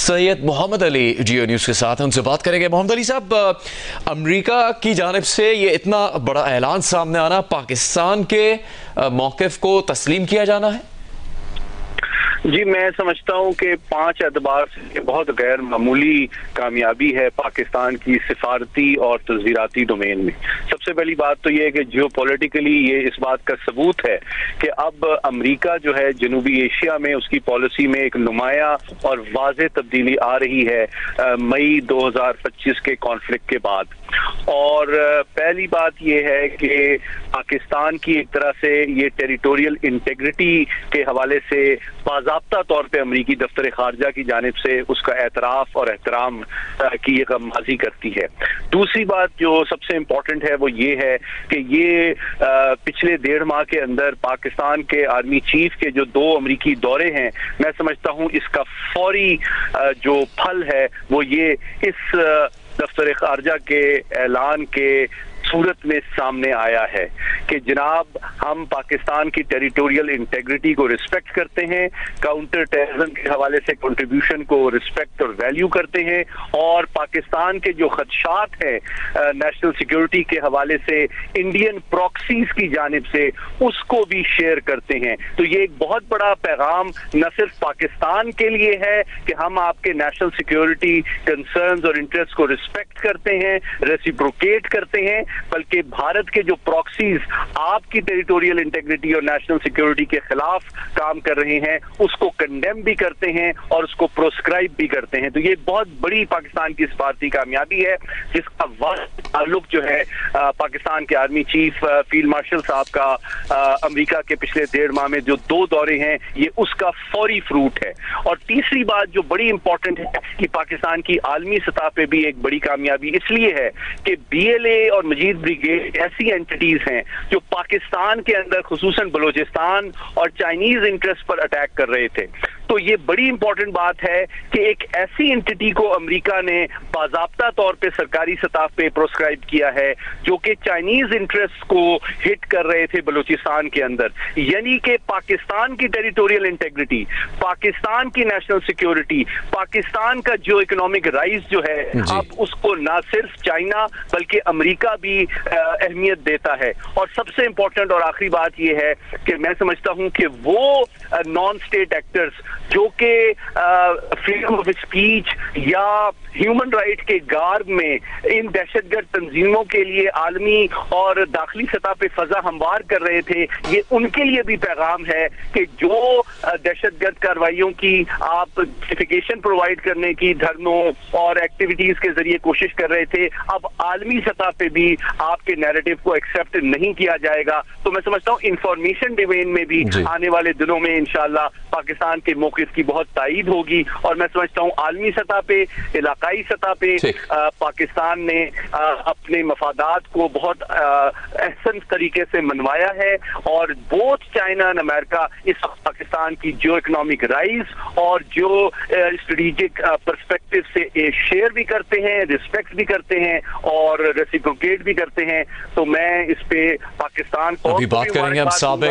सैयद मोहम्मद अली जियो news के साथ उनसे बात करेंगे। मोहम्मद अली साहब, अमेरिका की जानिब से ये इतना बड़ा ऐलान सामने आना, पाकिस्तान के मौक़िफ़ को तस्लीम किया जाना है? जी, मैं समझता हूं कि 5 एतबार से बहुत गैर मामूली कामयाबी है पाकिस्तान की सिफारती और तस्वीराती डोमेन में। सबसे पहली बात तो ये है कि जियोपॉलिटिकली ये इस बात का सबूत है कि अब अमेरिका जो है जनूबी एशिया में उसकी पॉलिसी में एक नुमाया और वाज़ेह तब्दीली आ रही है मई 2025 के कॉन्फ्लिक्ट के बाद। और पहली बात ये है कि पाकिस्तान की एक तरह से ये टेरिटोरियल इंटेग्रिटी के हवाले से बाज़ाब्ता तौर पे अमरीकी दफ्तर खारजा की जानिब से उसका एतराफ़ और एहतराम की गमाज़ी करती है। दूसरी बात जो सबसे इम्पोर्टेंट है वो ये है कि ये पिछले 1.5 माह के अंदर पाकिस्तान के आर्मी चीफ के जो 2 अमरीकी दौरे हैं, मैं समझता हूँ इसका फौरी जो फल है वो ये इस दफ्तर खारजा के ऐलान के सूरत में सामने आया है कि जनाब हम पाकिस्तान की टेरिटोरियल इंटेग्रिटी को रिस्पेक्ट करते हैं, काउंटर टेररिज्म के हवाले से कंट्रीब्यूशन को रिस्पेक्ट और वैल्यू करते हैं, और पाकिस्तान के जो खदशात हैं नेशनल सिक्योरिटी के हवाले से इंडियन प्रॉक्सीज की जानिब से उसको भी शेयर करते हैं। तो ये एक बहुत बड़ा पैगाम न सिर्फ पाकिस्तान के लिए है कि हम आपके नेशनल सिक्योरिटी कंसर्न्स और इंटरेस्ट को रिस्पेक्ट करते हैं, रेसिप्रोकेट करते हैं, बल्कि भारत के जो प्रॉक्सीज आपकी टेरिटोरियल इंटेग्रिटी और नेशनल सिक्योरिटी के खिलाफ काम कर रहे हैं उसको कंडेम भी करते हैं और उसको प्रोस्क्राइब भी करते हैं। तो ये बहुत बड़ी पाकिस्तान की सिफारती कामयाबी है, जिसका वाज़ेह ताल्लुक जो है पाकिस्तान के आर्मी चीफ फील्ड मार्शल साहब का अमेरिका के पिछले 1.5 माह में जो 2 दौरे हैं ये उसका फौरी फ्रूट है। और तीसरी बात जो बड़ी इंपॉर्टेंट है कि पाकिस्तान की आलमी सतह पे भी एक बड़ी कामयाबी इसलिए है कि BLA और मजीद ब्रिगेड ऐसी एंटिटीज हैं जो पाकिस्तान के अंदर खुसूसन बलूचिस्तान और चाइनीज इंटरेस्ट पर अटैक कर रहे थे। तो ये बड़ी इंपॉर्टेंट बात है कि एक ऐसी एंटिटी को अमेरिका ने बाज़ाब्ता तौर पे सरकारी सतह पे प्रोस्क्राइब किया है जो कि चाइनीज इंटरेस्ट को हिट कर रहे थे बलूचिस्तान के अंदर, यानी कि पाकिस्तान की टेरिटोरियल इंटेग्रिटी, पाकिस्तान की नेशनल सिक्योरिटी, पाकिस्तान का जो इकोनॉमिक राइज जो है अब उसको ना सिर्फ चाइना बल्कि अमेरिका भी अहमियत देता है। और सबसे इंपॉर्टेंट और आखिरी बात यह है कि मैं समझता हूं कि वो नॉन स्टेट एक्टर्स जो कि फ्रीडम ऑफ स्पीच या ह्यूमन राइट के गार्ब में इन दहशतगर्द तंजीमों के लिए आलमी और दाखिली सतह पे फजा हमवार कर रहे थे, ये उनके लिए भी पैगाम है कि जो दहशतगर्द कार्रवाइयों की आप जस्टिफिकेशन प्रोवाइड करने की धरनों और एक्टिविटीज के जरिए कोशिश कर रहे थे, अब आलमी सतह पे भी आपके नैरेटिव को एक्सेप्ट नहीं किया जाएगा। तो मैं समझता हूँ इंफॉर्मेशन डोमेन में भी आने वाले दिनों में इंशाअल्लाह पाकिस्तान के मौक़िफ़ की बहुत तायीद होगी। और मैं समझता हूँ आलमी सतह पे, इलाकाई सतह पे पाकिस्तान ने अपने मफादात को बहुत अहसन तरीके से मनवाया है, और बोथ चाइना एंड अमेरिका इस पाकिस्तान की जो इकोनॉमिक राइज और जो स्ट्रेटेजिक पर्सपेक्टिव से शेयर भी करते हैं, रिस्पेक्ट भी करते हैं और रेसिप्रोकेट भी करते हैं। तो मैं इस पे पाकिस्तान को अभी बात करेंगे हम साबिक